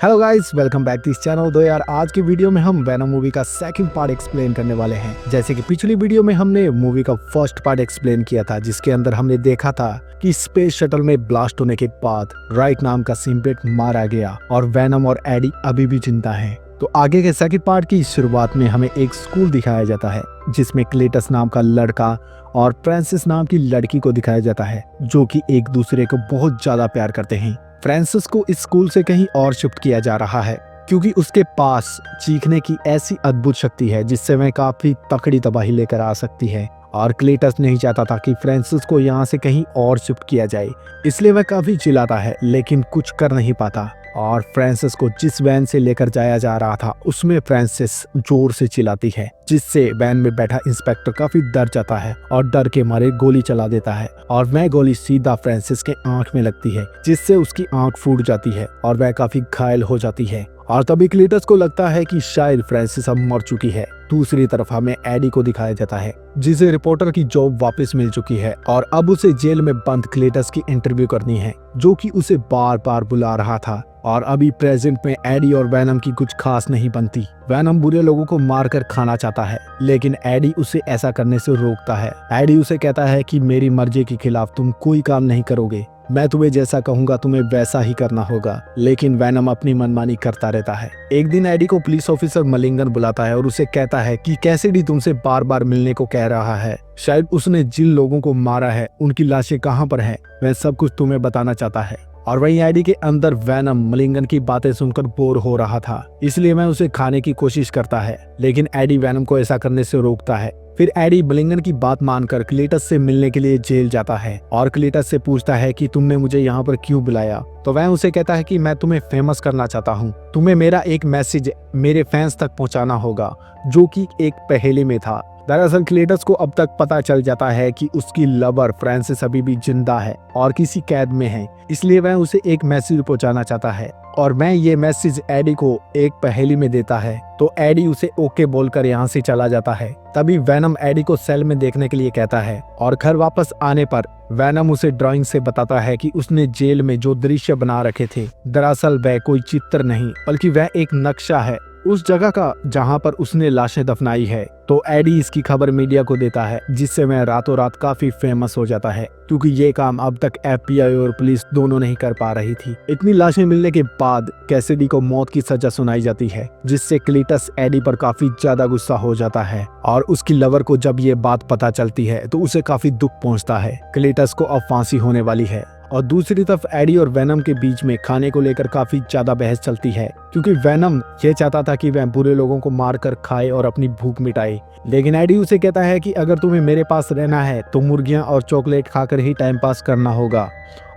Hello guys, welcome back to इस channel. यार आज की वीडियो में हम वेनम मूवी का सेकंड पार्ट एक्सप्लेन करने वाले हैं। जैसे कि पिछली वीडियो में हमने मूवी का फर्स्ट पार्ट एक्सप्लेन किया था, जिसके अंदर हमने देखा था कि स्पेस शटल में ब्लास्ट होने के बाद राइट नाम का सिम्बियोट मारा गया और वेनम और एडी अभी भी जिंदा हैं। तो आगे के सेकंड पार्ट की शुरुआत में हमें एक स्कूल दिखाया जाता है, जिसमें क्लेटस नाम का लड़का और फ्रांसिस नाम की लड़की को दिखाया जाता है, जो कि एक दूसरे को बहुत ज्यादा प्यार करते हैं। फ्रांसिस को इस स्कूल से कहीं और शिफ्ट किया जा रहा है, क्योंकि उसके पास चीखने की ऐसी अद्भुत शक्ति है जिससे वह काफी तकड़ी तबाही लेकर आ सकती है। और क्लेटस नहीं चाहता था कि फ्रांसिस को यहाँ से कहीं और शिफ्ट किया जाए, इसलिए वह काफी चिल्लाता है लेकिन कुछ कर नहीं पाता। और फ्रांसिस को जिस वैन से लेकर जाया जा रहा था उसमें फ्रांसिस जोर से चिल्लाती है, जिससे वैन में बैठा इंस्पेक्टर काफी डर जाता है और डर के मारे गोली चला देता है। और वह गोली सीधा फ्रांसिस के आंख में लगती है, जिससे उसकी आंख फूट जाती है और वह काफी घायल हो जाती है। और तभी क्लेटस को लगता है कि शायद फ्रांसिस अब मर चुकी है। दूसरी तरफ हमें एडी को दिखाया जाता है, जिसे रिपोर्टर की जॉब वापस मिल चुकी है और अब उसे जेल में बंद क्लेटस की इंटरव्यू करनी है, जो कि उसे बार बार बुला रहा था। और अभी प्रेजेंट में एडी और वेनम की कुछ खास नहीं बनती। वेनम बुरे लोगों को मारकर खाना चाहता है, लेकिन एडी उसे ऐसा करने से रोकता है। एडी उसे कहता है कि मेरी मर्जी के खिलाफ तुम कोई काम नहीं करोगे, मैं तुम्हें जैसा कहूंगा तुम्हें वैसा ही करना होगा। लेकिन वेनम अपनी मनमानी करता रहता है। एक दिन एडी को पुलिस ऑफिसर मलिंगन बुलाता है और उसे कहता है कि कैसिडी तुमसे बार बार मिलने को कह रहा है। शायद उसने जिन लोगों को मारा है उनकी लाशें कहाँ पर हैं, वह सब कुछ तुम्हें बताना चाहता है। और वहीं एडी के अंदर वेनम मलिंगन की बातें सुनकर बोर हो रहा था, इसलिए वह उसे खाने की कोशिश करता है, लेकिन एडी वेनम को ऐसा करने से रोकता है। फिर एडी मलिंगन की बात मानकर क्लेटस से मिलने के लिए जेल जाता है और क्लेटस से पूछता है कि तुमने मुझे यहाँ पर क्यों बुलाया। तो वह उसे कहता है कि मैं तुम्हें फेमस करना चाहता हूँ, तुम्हें मेरा एक मैसेज मेरे फैंस तक पहुँचाना होगा, जो कि एक पहेली में था। दरअसल क्लेटस को अब तक पता चल जाता है कि उसकी लवर फ्रांसिस अभी भी जिंदा है और किसी कैद में है, इसलिए वह उसे एक मैसेज पहुंचाना चाहता है और वह ये मैसेज एडी को एक पहेली में देता है। तो एडी उसे ओके बोलकर यहाँ से चला जाता है। तभी वेनम एडी को सेल में देखने के लिए कहता है और घर वापस आने पर वेनम उसे ड्राइंग से बताता है कि उसने जेल में जो दृश्य बना रखे थे, दरअसल वह कोई चित्र नहीं बल्कि वह एक नक्शा है उस जगह का जहां पर उसने लाशें दफनाई है। तो एडी इसकी खबर मीडिया को देता है, जिससे वह रातों रात काफी फेमस हो जाता है, क्योंकि ये काम अब तक FBI और पुलिस दोनों नहीं कर पा रही थी। इतनी लाशें मिलने के बाद कैसिडी को मौत की सजा सुनाई जाती है, जिससे क्लेटस एडी पर काफी ज्यादा गुस्सा हो जाता है। और उसकी लवर को जब ये बात पता चलती है तो उसे काफी दुख पहुंचता है। क्लेटस को अब फांसी होने वाली है। और दूसरी तरफ एडी और वेनम के बीच में खाने को लेकर काफी ज्यादा बहस चलती है, क्योंकि वेनम ये चाहता था कि वह बुरे लोगों को मारकर खाए और अपनी भूख मिटाए, लेकिन एडी उसे कहता है कि अगर तुम्हें मेरे पास रहना है तो मुर्गियां और चॉकलेट खाकर ही टाइम पास करना होगा।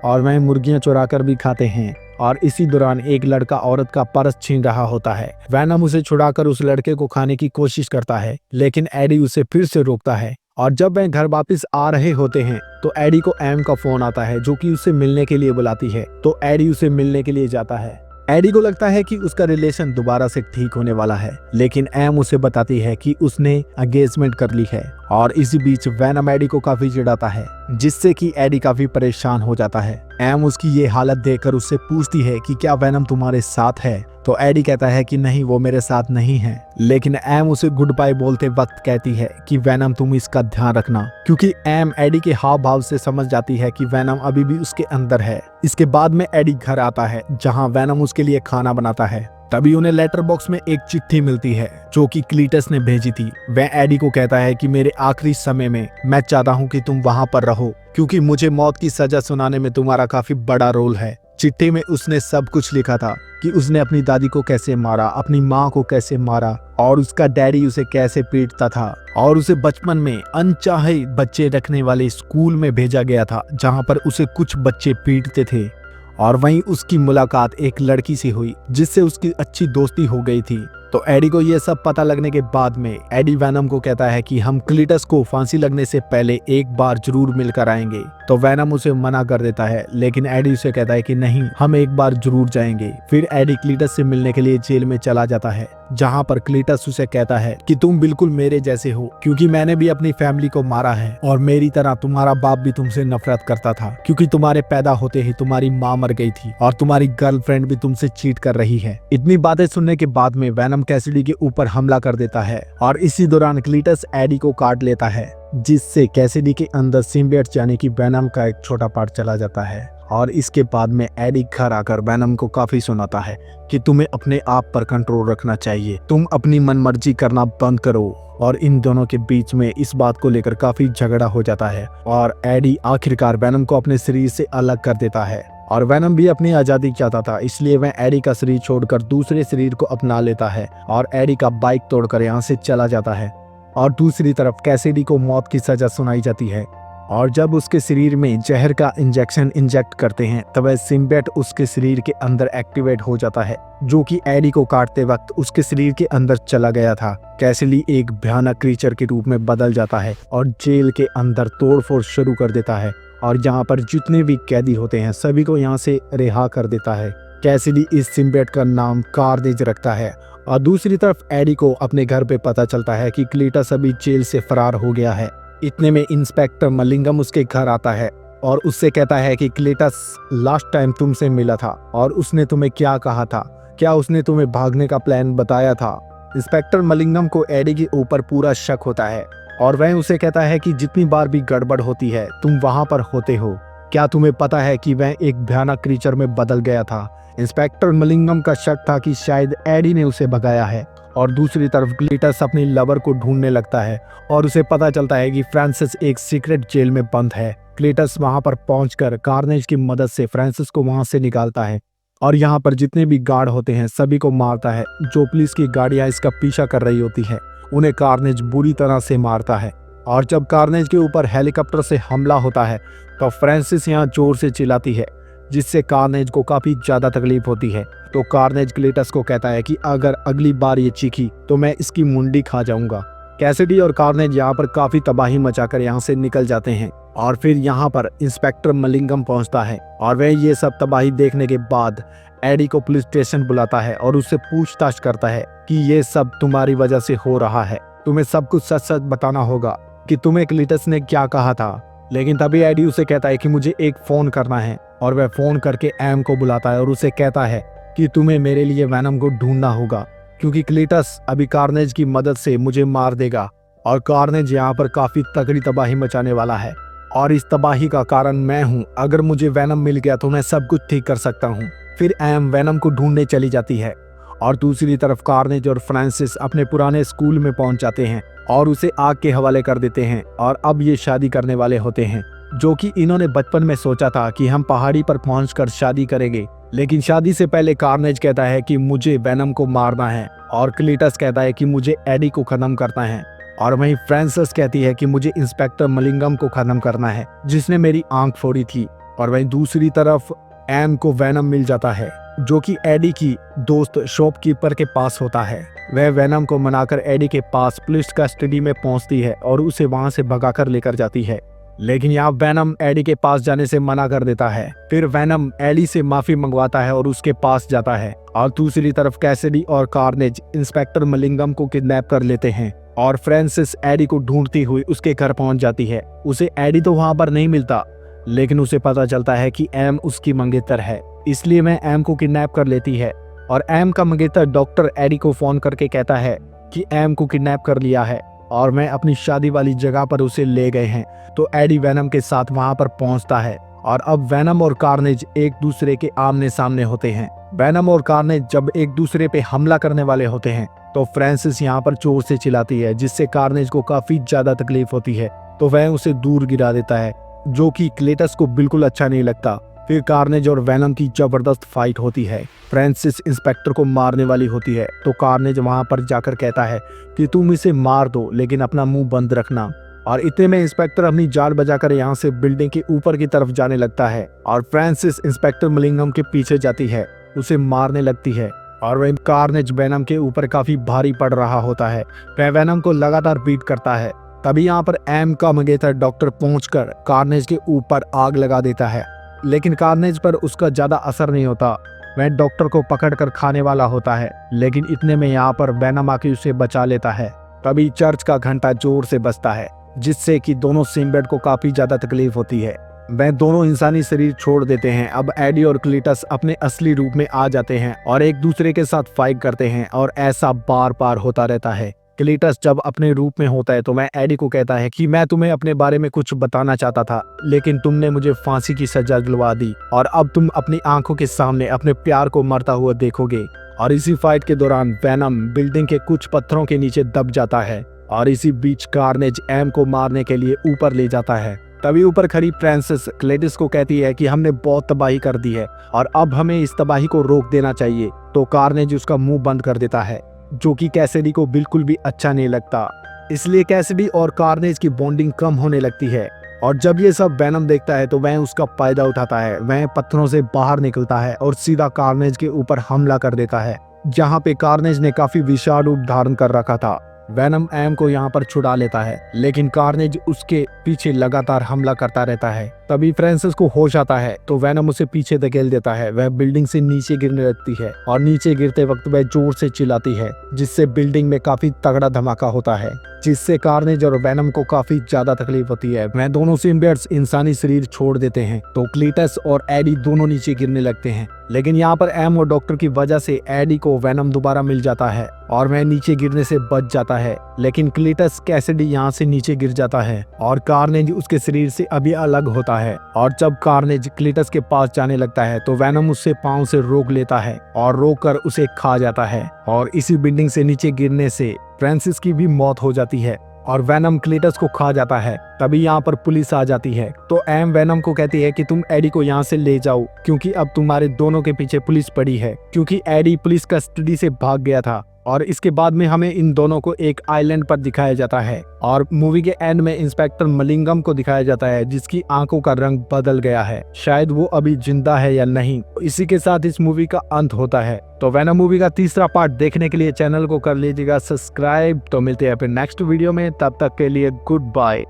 और वह मुर्गियां चुरा कर भी खाते हैं। और इसी दौरान एक लड़का औरत का पर्स छीन रहा होता है। वेनम उसे छुड़ाकर उस लड़के को खाने की कोशिश करता है, लेकिन एडी उसे फिर से रोकता है। और जब वह घर वापस आ रहे होते हैं तो एडी को एम का फोन आता है, जो कि उसे मिलने के लिए बुलाती है। तो एडी उसे मिलने के लिए जाता है। एडी को लगता है कि उसका रिलेशन दोबारा से ठीक होने वाला है, लेकिन एम उसे बताती है कि उसने एंगेजमेंट कर ली है। और इसी बीच वेनम एडी को काफी चिढ़ाता है, जिससे कि एडी काफी परेशान हो जाता है। एम उसकी ये हालत देखकर उससे पूछती है कि क्या वेनम तुम्हारे साथ है। तो एडी कहता है कि नहीं, वो मेरे साथ नहीं है। लेकिन एम उसे गुड बाय बोलते वक्त कहती है कि वेनम तुम इसका ध्यान रखना, क्योंकि एम एडी के हाव भाव से समझ जाती है कि वेनम अभी भी उसके अंदर है। इसके बाद में एडी घर आता है, जहां वेनम उसके लिए खाना बनाता है। तभी उन्हें लेटर बॉक्स में एक चिट्ठी मिलती है, जो कि क्लीटस ने भेजी थी। वह एडी को कहता है कि मेरे आखिरी समय में मैं चाहता हूँ कि तुम वहां पर रहो, क्योंकि मुझे मौत की सजा सुनाने में तुम्हारा काफी बड़ा रोल है। चिट्ठी में उसने सब कुछ लिखा था कि उसने अपनी दादी को कैसे मारा, अपनी माँ को कैसे मारा, और उसका डैडी उसे कैसे पीटता था, और उसे बचपन में अनचाहे बच्चे रखने वाले स्कूल में भेजा गया था, जहाँ पर उसे कुछ बच्चे पीटते थे। और वहीं उसकी मुलाकात एक लड़की से हुई, जिससे उसकी अच्छी दोस्ती हो गई थी। तो एडी को ये सब पता लगने के बाद में एडी वेनम को कहता है कि हम क्लीटस को फांसी लगने से पहले एक बार जरूर मिलकर आएंगे। तो वेनम उसे मना कर देता है, लेकिन एडी उसे कहता है कि नहीं, हम एक बार जरूर जाएंगे। फिर एडी क्लीटस से मिलने के लिए जेल में चला जाता है। जहाँ पर क्लीटस उसे कहता है कि तुम बिल्कुल मेरे जैसे हो, क्योंकि मैंने भी अपनी फैमिली को मारा है और मेरी तरह तुम्हारा बाप भी तुमसे नफरत करता था, क्योंकि तुम्हारे पैदा होते ही तुम्हारी माँ मर गई थी और तुम्हारी गर्लफ्रेंड भी तुमसे चीट कर रही है। इतनी बातें सुनने के बाद में वेनम कैसिडी के ऊपर हमला कर देता है और इसी दौरान क्लीटस एडी को काट लेता है, जिससे कैसिडी के अंदर सिम्बियट यानी कि वेनम का एक छोटा पार्ट चला जाता है। और इसके बाद में एडी घर आकर वेनम को काफी सुनाता है कि तुम्हें अपने आप पर कंट्रोल रखना चाहिए, तुम अपनी मनमर्जी करना बंद करो। और इन दोनों के बीच में इस बात को लेकर काफी झगड़ा हो जाता है और एडी आखिरकार वेनम को अपने शरीर से अलग कर देता है। और वेनम भी अपनी आजादी चाहता था, इसलिए वह एडी का शरीर छोड़कर दूसरे शरीर को अपना लेता है और एडी का बाइक तोड़कर यहाँ से चला जाता है। और दूसरी तरफ कैसिडी को मौत की सजा सुनाई जाती है और जब उसके शरीर में जहर का इंजेक्शन इंजेक्ट करते हैं तब वह सिम्बियट उसके शरीर के अंदर एक्टिवेट हो जाता है, जो कि एडी को काटते वक्त उसके शरीर के अंदर चला गया था। कैसिडी एक भयानक क्रीचर के रूप में बदल जाता है और जेल के अंदर तोड़फोड़ शुरू कर देता है और यहाँ पर जितने भी कैदी होते हैं सभी को यहाँ से रिहा कर देता है। कैसिडी इस सिम्बियट का नाम कार्नेज रखता है और दूसरी तरफ एडी को अपने घर पे पता चलता है कि क्लीटस अभी जेल से फरार हो गया है। इतने में इंस्पेक्टर मलिंगम उसके घर आता है और उससे कहता है कि क्लीटस लास्ट टाइम तुमसे मिला था और उसने तुम्हें क्या कहा था, क्या उसने तुम्हें भागने का प्लान बताया था। इंस्पेक्टर मलिंगम को एडी के ऊपर पूरा शक होता है और वह उसे कहता है कि जितनी बार भी गड़बड़ होती है तुम वहां पर होते हो, क्या तुम्हें पता है कि वह एक भयानक क्रीचर में बदल गया था। इंस्पेक्टर मलिंगम का शक था कि शायद एडी ने उसे भगाया है। और दूसरी तरफ क्लीटस अपनी लवर को ढूंढने लगता है और उसे पता चलता है कि फ्रांसिस एक सीक्रेट जेल में बंद है। क्लीटस वहां पर पहुंचकर कार्नेज की मदद से फ्रांसिस को वहां से निकालता है और यहाँ पर जितने भी गार्ड होते हैं सभी को मारता है। जो पुलिस की गाड़ियां इसका पीछा कर रही होती है उन्हें कार्नेज बुरी तरह से मारता है। और जब कार्नेज के ऊपर हेलीकॉप्टर से हमला होता है तो फ्रांसिस यहाँ जोर से चिल्लाती है, जिससे कार्नेज को काफी ज्यादा तकलीफ होती है। तो कार्नेज क्लीटस को कहता है कि अगर अगली बार ये चीखी तो मैं इसकी मुंडी खा जाऊंगा। कैसिडी और कार्नेज यहाँ पर काफी तबाही मचाकर यहाँ से निकल जाते हैं और फिर यहाँ पर इंस्पेक्टर मलिंगम पहुंचता है और वह ये सब तबाही देखने के बाद एडी को पुलिस स्टेशन बुलाता है और उससे पूछताछ करता है कि ये सब तुम्हारी वजह से हो रहा है, तुम्हें सब कुछ सच सच बताना होगा कि तुम्हें क्लीटस ने क्या कहा था। लेकिन तभी एडी उसे कहता है कि मुझे एक फोन करना है और वह फोन करके एम को बुलाता है और उसे कहता है कि तुम्हें मेरे लिए वेनम को ढूंढना होगा, क्योंकि क्लीटस अभी कार्नेज की मदद से मुझे मार देगा और कार्नेज यहाँ पर काफी तगड़ी तबाही मचाने वाला है और इस तबाही का कारण मैं हूँ। अगर मुझे वेनम मिल गया तो मैं सब कुछ ठीक कर सकता हूँ। फिर एम वेनम को ढूंढने चली जाती है और दूसरी तरफ कार्नेज और फ्रांसिस अपने पुराने स्कूल में पहुंच जाते हैं और उसे आग के हवाले कर देते हैं और अब ये शादी करने वाले होते हैं, जो कि इन्होंने बचपन में सोचा था कि हम पहाड़ी पर पहुंचकर शादी करेंगे। लेकिन शादी से पहले कार्नेज कहता है कि मुझे वेनम को मारना है और क्लीटस कहता है कि मुझे एडी को खत्म करना है और वहीं फ्रांसिस कहती है कि मुझे इंस्पेक्टर मलिंगम को खत्म करना है जिसने मेरी आंख फोड़ी थी। और वहीं दूसरी तरफ एम को वेनम मिल जाता है, जो कि एडी की दोस्त शॉपकीपर के पास होता है। वह वेनम को मनाकर एडी के पास पुलिस कस्टडी में पहुंचती है और उसे वहां से भगाकर लेकर जाती है। लेकिन यहाँ वेनम एडी के पास जाने से मना कर देता है। फिर वेनम एडी से माफी मंगवाता है और उसके पास जाता है और दूसरी तरफ कैसिडी और कार्नेज इंस्पेक्टर मलिंगम को किडनैप कर लेते हैं और फ्रांसिस एडी को ढूंढती हुई उसके घर पहुंच जाती है। उसे एडी तो वहां पर नहीं मिलता, लेकिन उसे पता चलता है कि एम उसकी मंगेतर है, इसलिए मैं एम को किडनैप कर लेती है। और एम का मंगेतर डॉक्टर एडी को फोन करके कहता है कि एम को किडनैप कर लिया है और मैं अपनी शादी वाली जगह पर उसे ले गए हैं। तो एडी वेनम के साथ वहां पर पहुंचता है और अब वेनम और कार्नेज एक दूसरे के आमने सामने होते हैं। वेनम और कार्नेज जब एक दूसरे पे हमला करने वाले होते हैं तो फ्रांसिस यहाँ पर जोर से चिल्लाती है, जिससे कार्नेज को काफी ज्यादा तकलीफ होती है। तो वह उसे दूर गिरा देता है, जो कि क्लीटस को बिल्कुल अच्छा नहीं लगता। फिर कार्नेज और वेनम की जबरदस्त फाइट होती है। फ्रांसिस इंस्पेक्टर को मारने वाली होती है तो कार्नेज वहां पर जाकर कहता है कि तुम इसे मार दो, लेकिन अपना मुंह बंद रखना। और इतने में इंस्पेक्टर अपनी जाल बजाकर यहाँ से बिल्डिंग के ऊपर की तरफ जाने लगता है और फ्रांसिस इंस्पेक्टर मलिंगम के पीछे जाती है, उसे मारने लगती है। और वह कार्नेज वेनम के ऊपर काफी भारी पड़ रहा होता है। वह वेनम को लगातार बीट करता है। तभी यहाँ पर एम का मंगेतर डॉक्टर पहुंचकर कार्नेज के ऊपर आग लगा देता है, लेकिन कार्नेज पर उसका ज्यादा असर नहीं होता वह डॉक्टर को पकड़कर खाने वाला होता है, लेकिन इतने में यहाँ पर वेनम आके उसे बचा लेता है। तभी चर्च का घंटा जोर से बजता है, जिससे कि दोनों सिम्बियोट को काफी ज्यादा तकलीफ होती है। वह दोनों इंसानी शरीर छोड़ देते हैं। अब एडी और क्लीटस अपने असली रूप में आ जाते हैं और एक दूसरे के साथ फाइट करते हैं और ऐसा बार बार होता रहता है। क्लीटस जब अपने रूप में होता है तो वह एडी को कहता है कि मैं तुम्हें अपने बारे में कुछ बताना चाहता था, लेकिन तुमने मुझे फांसी की सजा दिलवा दी और अब तुम अपनी आंखों के सामने अपने प्यार को मरता हुआ देखोगे। और इसी फाइट के दौरान वेनम बिल्डिंग के कुछ पत्थरों के नीचे दब जाता है और इसी बीच कार्नेज एम को मारने के लिए ऊपर ले जाता है। तभी ऊपर खड़ी फ्रांसिस क्लेटिस को कहती है कि हमने बहुत तबाही कर दी है और अब हमें इस तबाही को रोक देना चाहिए। तो कार्नेज उसका मुंह बंद कर देता है, जो कि कैसिडी को बिल्कुल भी अच्छा नहीं लगता। इसलिए कैसिडी और कार्नेज की बॉन्डिंग कम होने लगती है और जब ये सब वेनम देखता है तो वह उसका फायदा उठाता है। वह पत्थरों से बाहर निकलता है और सीधा कार्नेज के ऊपर हमला कर देता है, जहाँ पे कार्नेज ने काफी विशाल रूप धारण कर रखा था। वेनम एम को यहाँ पर छुड़ा लेता है, लेकिन कार्नेज उसके पीछे लगातार हमला करता रहता है। तभी फ्रांसिस को होश आता है तो वेनम उसे पीछे धकेल देता है। वह बिल्डिंग से नीचे गिरने लगती है और नीचे गिरते वक्त वह जोर से चिल्लाती है, जिससे बिल्डिंग में काफी तगड़ा धमाका होता है, जिससे कार्नेज और वेनम को काफी ज्यादा तकलीफ होती है। वह दोनों सिम्बियोट्स इंसानी शरीर छोड़ देते हैं तो क्लीटस और एडी दोनों नीचे गिरने लगते हैं। लेकिन यहाँ पर एम और डॉक्टर की वजह से एडी को वेनम दोबारा मिल जाता है और वह नीचे गिरने से बच जाता है। लेकिन क्लीटस कैसिडी यहाँ से नीचे गिर जाता है और कार्नेज उसके शरीर से अभी अलग होता है। और जब कार्नेज क्लीटस के पास जाने लगता है तो वेनम उससे पांव से रोक लेता है और रोककर उसे खा जाता है। और इसी बिल्डिंग से नीचे गिरने से फ्रांसिस की भी मौत हो जाती है और वेनम क्लीटस को खा जाता है। तभी यहाँ पर पुलिस आ जाती है तो एम वेनम को कहती है कि तुम एडी को यहाँ से ले जाओ, क्योंकि अब तुम्हारे दोनों के पीछे पुलिस पड़ी है, क्योंकि एडी पुलिस कस्टडी से भाग गया था। और इसके बाद में हमें इन दोनों को एक आइलैंड पर दिखाया जाता है और मूवी के एंड में इंस्पेक्टर मलिंगम को दिखाया जाता है, जिसकी आंखों का रंग बदल गया है। शायद वो अभी जिंदा है या नहीं। इसी के साथ इस मूवी का अंत होता है। तो वेनम मूवी का तीसरा पार्ट देखने के लिए चैनल को कर लीजिएगा सब्सक्राइब। तो मिलते हैं फिर नेक्स्ट वीडियो में, तब तक के लिए गुड बाय।